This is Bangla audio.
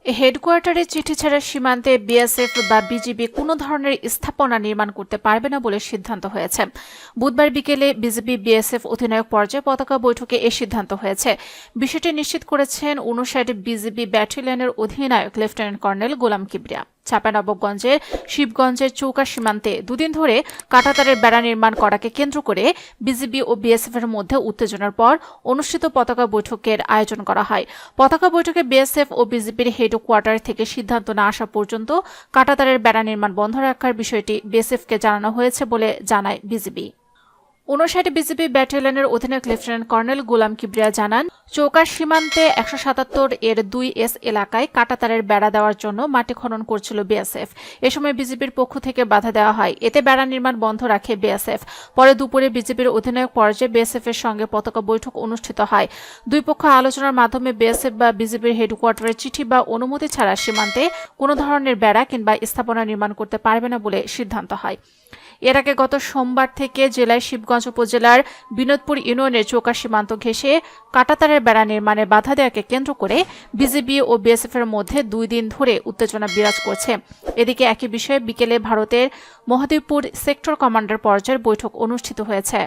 হেডকোয়ার্টারে চিঠি ছাড়া সীমান্তে বিএসএফ বা বিজিবি কোনো ধরনের স্থাপনা নির্মাণ করতে পারবে না বলে সিদ্ধান্ত হয়েছে। বুধবার বিকেলে বিজিবি বিএসএফ অধিনায়ক পর্যায়ে পতাকা বৈঠকে এ সিদ্ধান্ত হয়েছে। বিষয়টি নিশ্চিত করেছেন ৫৯ বিজিবি ব্যাটালিয়নের অধিনায়ক লেফটেন্যান্ট কর্নেল গোলাম কিবরিয়া। চাঁপাইনবাবগঞ্জের শিবগঞ্জের চৌকা সীমান্তে দুদিন ধরে কাঁটাতারের বেড়া নির্মাণ করাকে কেন্দ্র করে বিজিবি ও বিএসএফ এর মধ্যে উত্তেজনার পর অনুষ্ঠিত পতাকা বৈঠকের আয়োজন করা হয়। পতাকা বৈঠকে বিএসএফ ও বিজিবির হেডকোয়ার্টার থেকে সিদ্ধান্ত না আসা পর্যন্ত কাঁটাতারের বেড়া নির্মাণ বন্ধ রাখার বিষয়টি বিএসএফকে জানানো হয়েছে বলে জানায় বিজিবি। ৫৯ বিজিবি ব্যাটালিয়নের অধিনায়ক লেফটেন্যান্ট কর্নেল গোলাম কিবরিয়া জানান, চৌকা সীমান্তে ১৭৭ এর ২S এলাকায় কাঁটাতারের বেড়া দেওয়ার জন্য মাটি খনন করছিল বিএসএফ। এ সময় বিজিবির পক্ষ থেকে বাধা দেওয়া হয়, এতে বেড়া নির্মাণ বন্ধ রাখে বিএসএফ। পরে দুপুরে বিজিবির অধিনায়ক পর্যায়ে বিএসএফ এর সঙ্গে পতাকা বৈঠক অনুষ্ঠিত হয়। দুই পক্ষ আলোচনার মাধ্যমে বিএসএফ বা বিজিবির হেডকোয়ার্টারের চিঠি বা অনুমতি ছাড়া সীমান্তে কোনো ধরনের বেড়া কিংবা স্থাপনা নির্মাণ করতে পারবে না বলে সিদ্ধান্ত হয়। এর আগে গত সোমবার থেকে জেলার শিবগঞ্জ উপজেলার বিনোদপুর ইউনিয়নের চৌকা সীমান্ত ঘেঁষে কাঁটাতারের বেড়া নির্মাণে বাধা দেওয়াকে কেন্দ্র করে বিজিবি ও বিএসএফ এর মধ্যে ২ দিন ধরে উত্তেজনা বিরাজ করছে। এদিকে একই বিষয়ে বিকেলে ভারতের মহাদেবপুর সেক্টর কমান্ডার পর্যায়ের বৈঠক অনুষ্ঠিত হয়েছে।